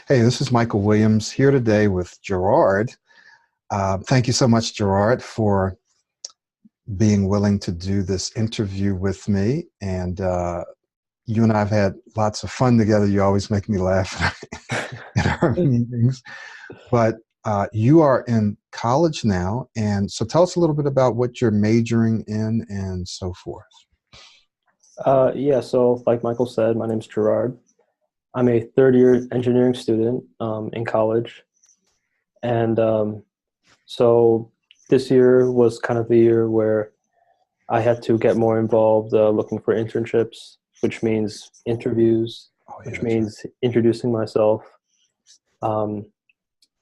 Hey, this is Michael Williams here today with Gerard. Thank you so much, Gerard, for being willing to do this interview with me. And you and I have had lots of fun together. You always make me laugh at our meetings. But you are in college now. And so tell us a little bit about what you're majoring in and so forth. Yeah, so like Michael said, my name's Gerard. I'm a third year engineering student in college. And so this year was kind of the year where I had to get more involved looking for internships, which means interviews, Oh, yeah, which that's right. means introducing myself. Um,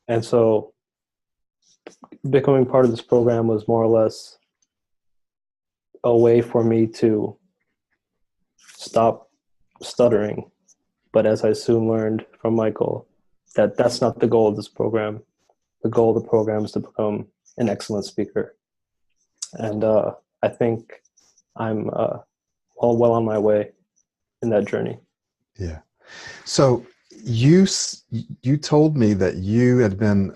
and so becoming part of this program was more or less a way for me to stop stuttering. But as I soon learned from Michael, that's not the goal of this program. The goal of the program is to become an excellent speaker. And I think I'm well on my way in that journey. Yeah. So you told me that you had been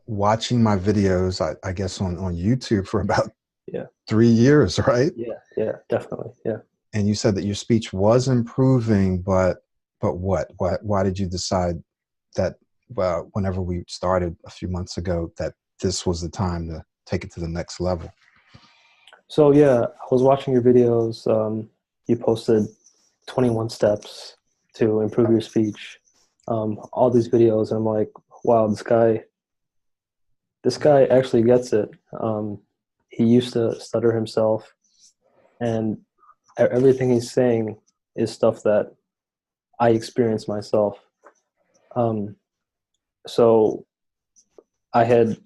watching my videos, I guess on YouTube for about Yeah, 3 years, right? yeah, definitely. Yeah. And you said that your speech was improving, but what? Why did you decide that, well, whenever we started a few months ago, that this was the time to take it to the next level? So yeah, I was watching your videos. You posted 21 steps to improve your speech. All these videos, and I'm like, wow, this guy actually gets it. He used to stutter himself, and everything he's saying is stuff that I experienced myself. Um, so I had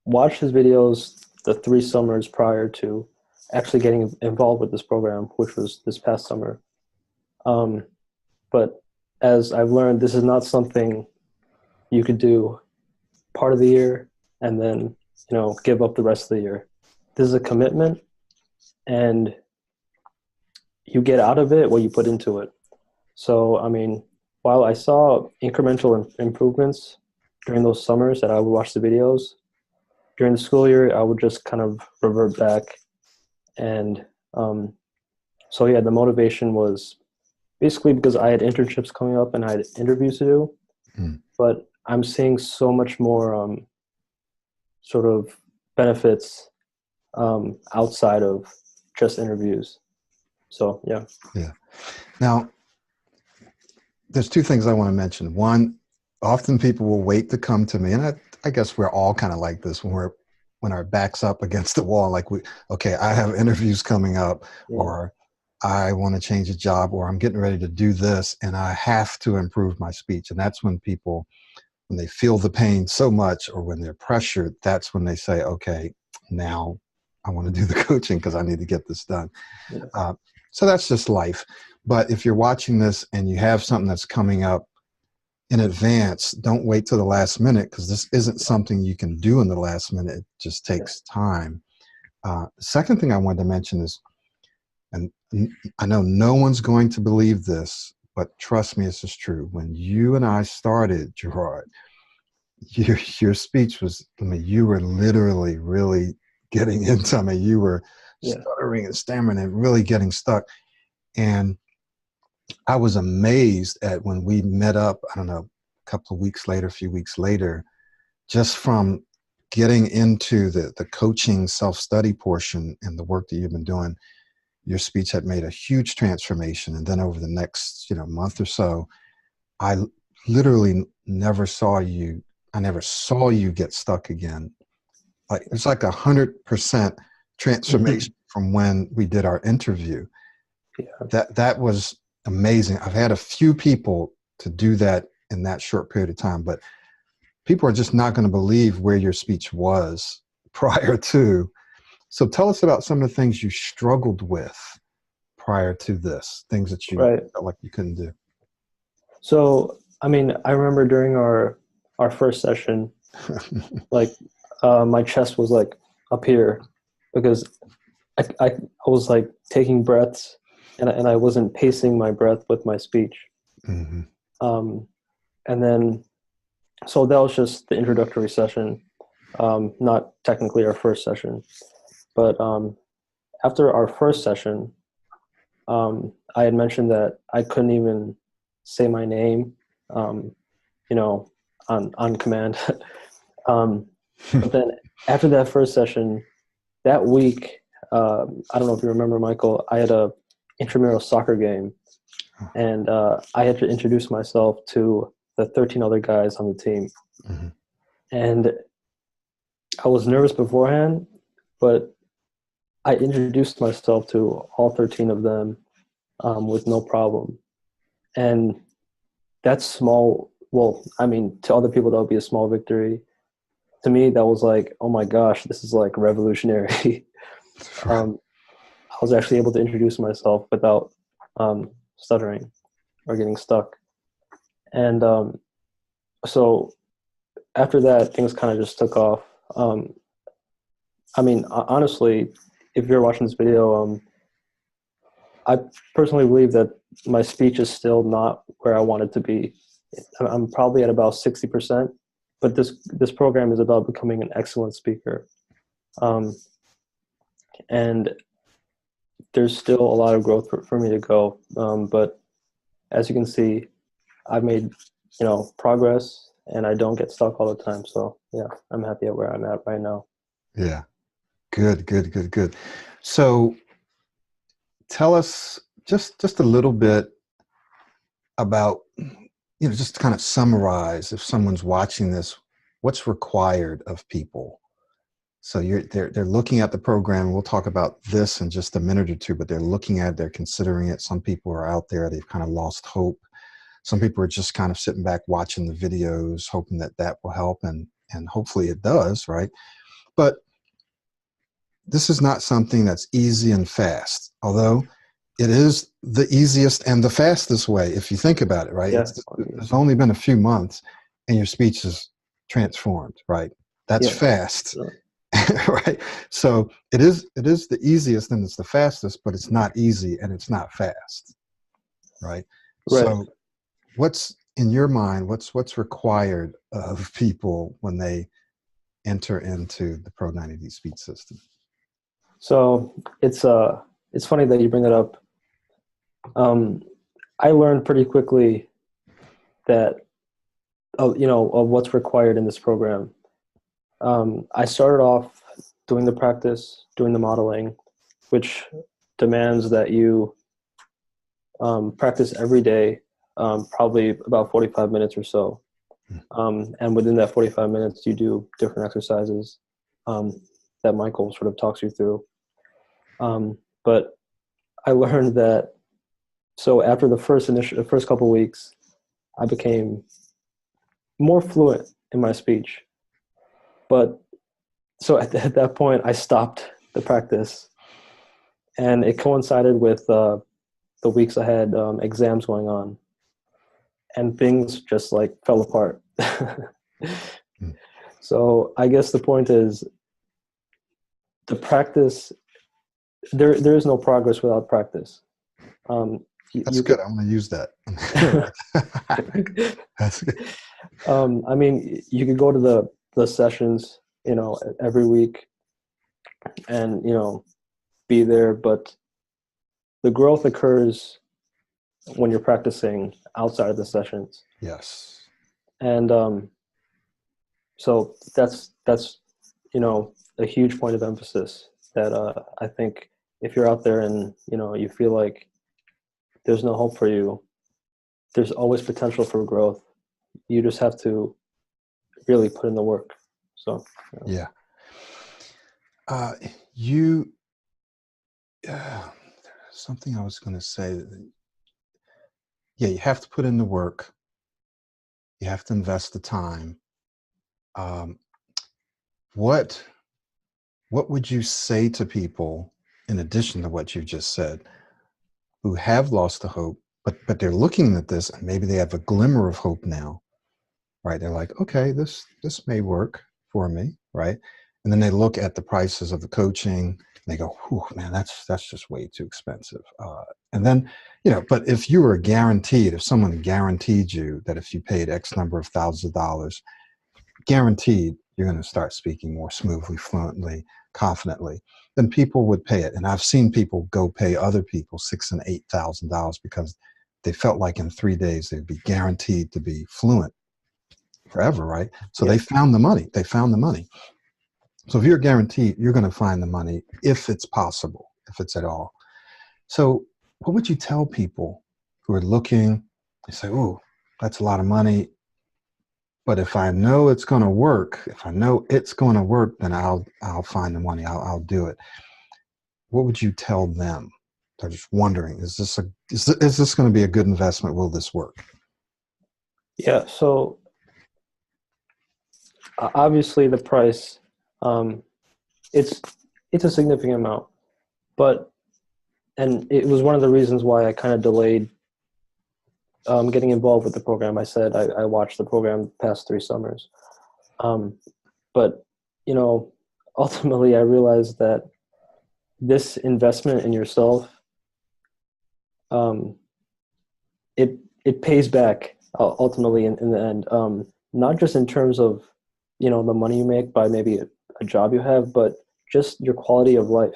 watched his videos the 3 summers prior to actually getting involved with this program, which was this past summer. Um, but as I've learned, this is not something you could do part of the year and then give up the rest of the year. This is a commitment, and you get out of it what you put into it. So I mean, while I saw incremental improvements during those summers that I would watch the videos, during the school year I would just kind of revert back. And so yeah, the motivation was basically because I had internships coming up and I had interviews to do, Mm. but I'm seeing so much more sort of benefits outside of just interviews. So yeah. Yeah. Now, there's two things I want to mention. One, often people will wait to come to me, and I guess we're all kind of like this when our back's up against the wall, like okay, I have interviews coming up, Yeah. or I want to change a job, or I'm getting ready to do this, and I have to improve my speech. And that's when people, when they feel the pain so much, or when they're pressured, that's when they say, okay, now I want to do the coaching because I need to get this done. Yeah. Uh, so that's just life. But if you're watching this and you have something that's coming up in advance, don't wait till the last minute, because this isn't something you can do in the last minute. It just Yeah. takes time. Second thing I wanted to mention is, and I know no one's going to believe this, but trust me, this is true. When you and I started, Gerard, your speech was, I mean, you were literally really getting into, I mean, you were Yeah. stuttering and stammering and really getting stuck. And I was amazed at when we met up, I don't know, a couple of weeks later, a few weeks later, just from getting into the coaching self-study portion and the work that you've been doing, your speech had made a huge transformation. And then over the next, month or so, I literally I never saw you get stuck again. Like it's like 100% transformation from when we did our interview. Yeah. That was amazing. I've had a few people to do that in that short period of time, but people are just not going to believe where your speech was prior to. So tell us about some of the things you struggled with prior to this, things that you Right. felt like you couldn't do. So I mean, I remember during our first session, like my chest was like up here because I was like taking breaths, and I wasn't pacing my breath with my speech. Hmm. Um, And then, so that was just the introductory session, not technically our first session. But after our first session, I had mentioned that I couldn't even say my name, you know, on command. But then after that first session, that week, I don't know if you remember, Michael, I had a intramural soccer game, and I had to introduce myself to the 13 other guys on the team. Mm-hmm. And I was nervous beforehand, but I introduced myself to all 13 of them with no problem. And that's small. Well, I mean, to other people, that would be a small victory. To me, that was like, oh my gosh, this is like revolutionary. I was actually able to introduce myself without stuttering or getting stuck. And so after that, things kind of just took off. I mean, honestly, if you're watching this video, I personally believe that my speech is still not where I want it to be. I'm probably at about 60%, but this program is about becoming an excellent speaker. And there's still a lot of growth for me to go. But as you can see, I've made, progress, and I don't get stuck all the time. So yeah, I'm happy at where I'm at right now. Yeah. Good. So tell us just a little bit about, just to kind of summarize, if someone's watching this, what's required of people. So they're looking at the program. We'll talk about this in just a minute or two, but they're looking at it, they're considering it. Some people are out there, they've kind of lost hope. Some people are just kind of sitting back watching the videos, hoping that will help, and hopefully it does, right? But this is not something that's easy and fast, although it is the easiest and the fastest way, if you think about it, right? Yeah. It's only been a few months and your speech is transformed, right? That's fast, right? So it is the easiest and it's the fastest, but it's not easy and it's not fast, right? So what's in your mind, what's required of people when they enter into the Pro 90D speech system? So it's funny that you bring that up. I learned pretty quickly that of what's required in this program. I started off doing the practice, doing the modeling, which demands that you practice every day, probably about 45 minutes or so. And within that 45 minutes, you do different exercises that Michael sort of talks you through. But I learned that, so after the first couple of weeks, I became more fluent in my speech. But so at that point, I stopped the practice, and it coincided with the weeks I had exams going on, and things just like fell apart. So I guess the point is, the practice, there is no progress without practice. That's good. I'm going to use that. That's good. I mean, you could go to the sessions, every week and, be there, but the growth occurs when you're practicing outside of the sessions. Yes. And so that's a huge point of emphasis that I think if you're out there and, you feel like there's no hope for you, there's always potential for growth. You just have to really put in the work. So yeah. Something I was going to say. Yeah, you have to put in the work. You have to invest the time. What would you say to people, in addition to what you've just said, who have lost the hope, but they're looking at this and maybe they have a glimmer of hope now, right? They're like, okay, this may work for me, right? And then they look at the prices of the coaching, they go, whew, man, that's just way too expensive. And then, but if you were guaranteed, if someone guaranteed you that if you paid X number of thousands of dollars, guaranteed you're going to start speaking more smoothly, fluently, confidently, then people would pay it. And I've seen people go pay other people $6,000 and $8,000 because they felt like in 3 days they'd be guaranteed to be fluent forever, right? So they found the money. They found the money. So if you're guaranteed, you're going to find the money if it's possible, if it's at all. So what would you tell people who are looking, they say, oh, that's a lot of money, but if I know it's going to work, then I'll find the money. I'll do it. What would you tell them? They're just wondering, is this going to be a good investment? Will this work? Yeah. So obviously the price, it's a significant amount, and it was one of the reasons why I kind of delayed getting involved with the program. I said I watched the program the past 3 summers. But, ultimately I realized that this investment in yourself, it pays back ultimately in the end, not just in terms of, the money you make by maybe a job you have, but just your quality of life.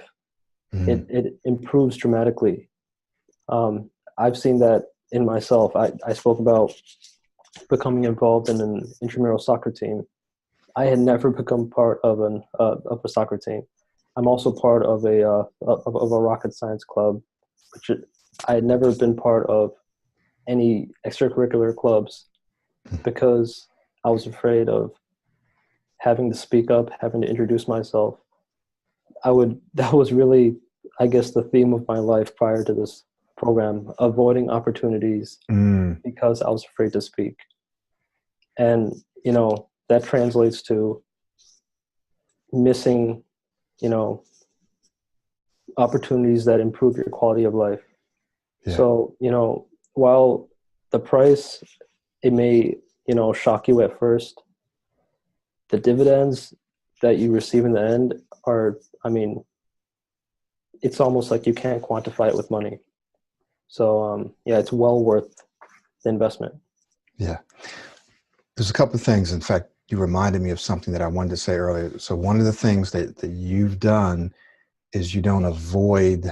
Mm-hmm. It improves dramatically. I've seen that in myself. I spoke about becoming involved in an intramural soccer team. I had never become part of a soccer team. I'm also part of a rocket science club, which I had never been part of any extracurricular clubs because I was afraid of having to speak up, having to introduce myself. That was really, I guess, the theme of my life prior to this program, avoiding opportunities because I was afraid to speak. And, that translates to missing, opportunities that improve your quality of life. Yeah. So, while the price, it may, shock you at first, the dividends that you receive in the end are, it's almost like you can't quantify it with money. So, it's well worth the investment. Yeah. There's a couple of things. In fact, you reminded me of something that I wanted to say earlier. So one of the things that you've done is you don't avoid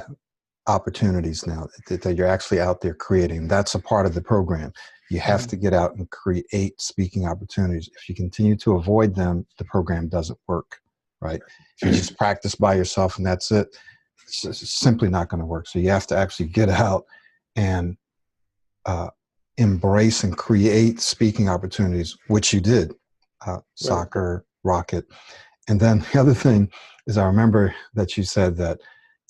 opportunities now, that you're actually out there creating. That's a part of the program. You have to get out and create speaking opportunities. If you continue to avoid them, the program doesn't work, right? If you just practice by yourself and that's it, it's simply not going to work. So you have to actually get out and embrace and create speaking opportunities, which you did, soccer, rocket. And then the other thing is, I remember that you said that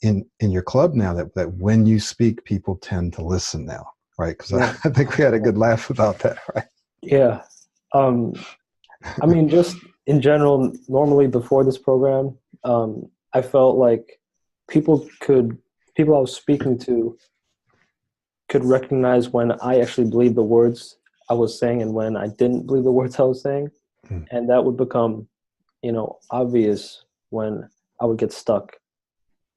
in your club now that when you speak, people tend to listen now, right? Because I think we had a good laugh about that, right? Yeah. Just in general, normally before this program, I felt like people I was speaking to could recognize when I actually believed the words I was saying and when I didn't believe the words I was saying. And that would become, obvious when I would get stuck.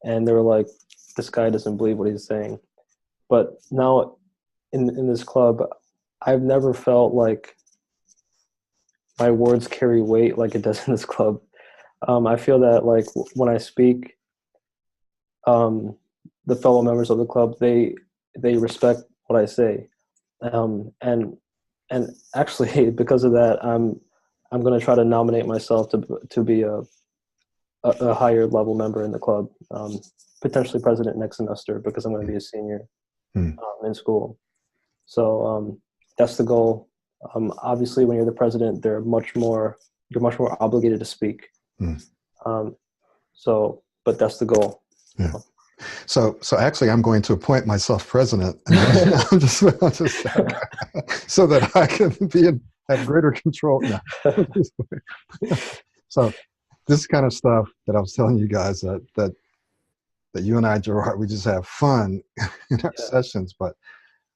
And they were like, this guy doesn't believe what he's saying. But now in this club, I've never felt like my words carry weight like it does in this club. I feel that like when I speak, the fellow members of the club, they respect what I say. And actually because of that, I'm going to try to nominate myself to be a higher level member in the club, potentially president next semester because I'm going to be a senior in school. So that's the goal. Obviously, when you're the president, you're much more obligated to speak. But that's the goal. Yeah. So actually, I'm going to appoint myself president, and I'm just so that I can have greater control. No. So this kind of stuff that I was telling you guys that you and I, Gerard, we just have fun in our sessions, but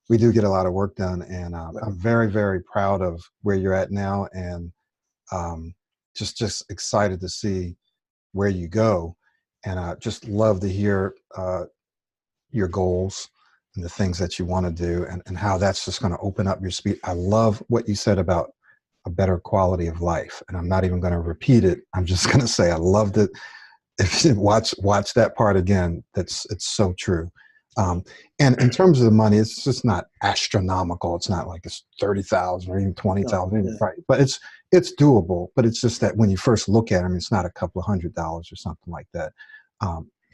we do get a lot of work done, and I'm very, very proud of where you're at now, and just excited to see where you go. And I just love to hear your goals and the things that you want to do, and how that's just going to open up your speech. I love what you said about a better quality of life. And I'm not even going to repeat it. I'm just going to say I loved it. If you watch that part again, it's so true. And in terms of the money, it's just not astronomical. It's not like it's 30,000 or even 20,000, Yeah. right? But it's doable. But it's just that when you first look at them, it's not a couple of $100s or something like that.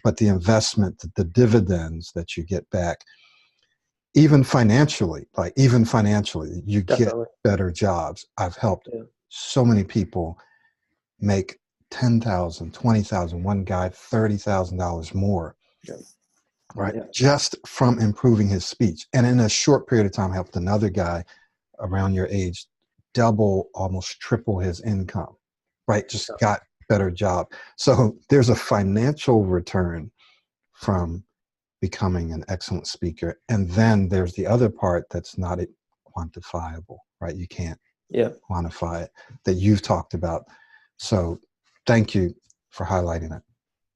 But the investment, the dividends that you get back, even financially, you get Definitely. better jobs. I've helped so many people make 10,000, 20,000. One guy, $30,000 more. Yeah. Right, Yeah. just from improving his speech. And in a short period of time, helped another guy around your age double, almost triple his income. Right, just got better job. So there's a financial return from becoming an excellent speaker. And then there's the other part that's not quantifiable, right? You can't quantify it, that you've talked about. So thank you for highlighting it.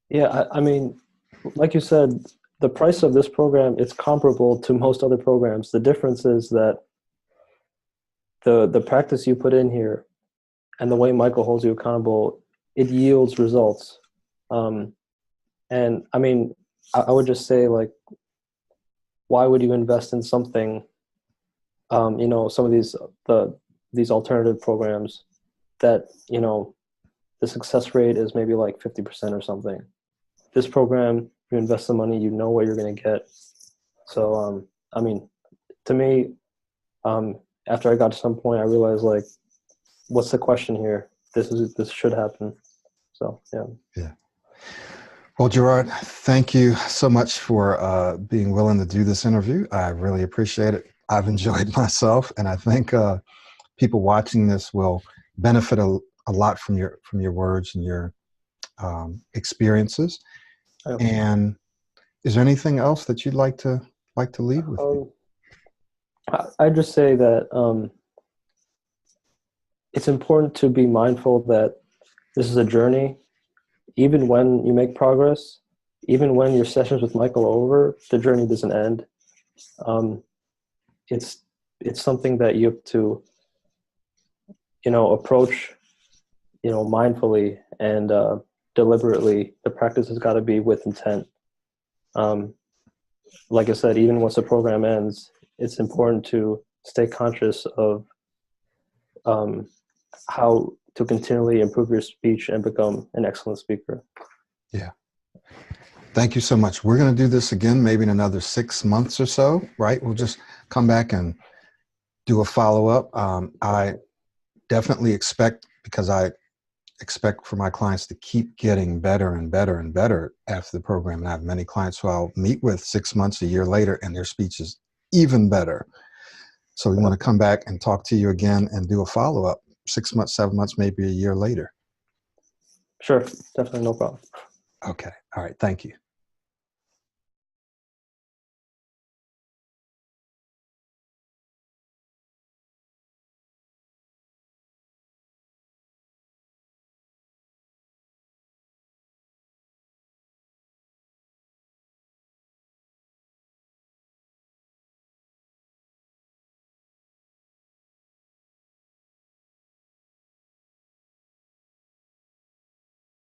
Yeah, I mean, like you said, the price of this program is comparable to most other programs. The difference is that the practice you put in here and the way Michael holds you accountable, it yields results. And I mean, I would just say, like, why would you invest in something, some of these alternative programs that, the success rate is maybe like 50% or something. This program, you invest the money, you know what you're going to get. So, I mean, to me, after I got to some point, I realized, like, what's the question here? This should happen. So, yeah. Yeah. Well, Gerard, thank you so much for being willing to do this interview. I really appreciate it. I've enjoyed myself, and I think people watching this will benefit a lot from your words and your experiences. Yeah. And is there anything else that you'd like to leave with me? I just say that it's important to be mindful that this is a journey. Even when you make progress, even when your sessions with Michael are over, the journey doesn't end. It's something that you have to, approach, mindfully and deliberately. The practice has got to be with intent. Like I said, even once the program ends, it's important to stay conscious of how to continually improve your speech and become an excellent speaker. Yeah. Thank you so much. We're going to do this again, maybe in another 6 months or so, right? We'll just come back and do a follow-up. I definitely expect, because I expect for my clients to keep getting better and better and better after the program. And I have many clients who I'll meet with 6 months, a year later, and their speech is even better. So we want to come back and talk to you again and do a follow-up 6 months, 7 months, maybe a year later. Sure, definitely, no problem. Okay. All right. Thank you.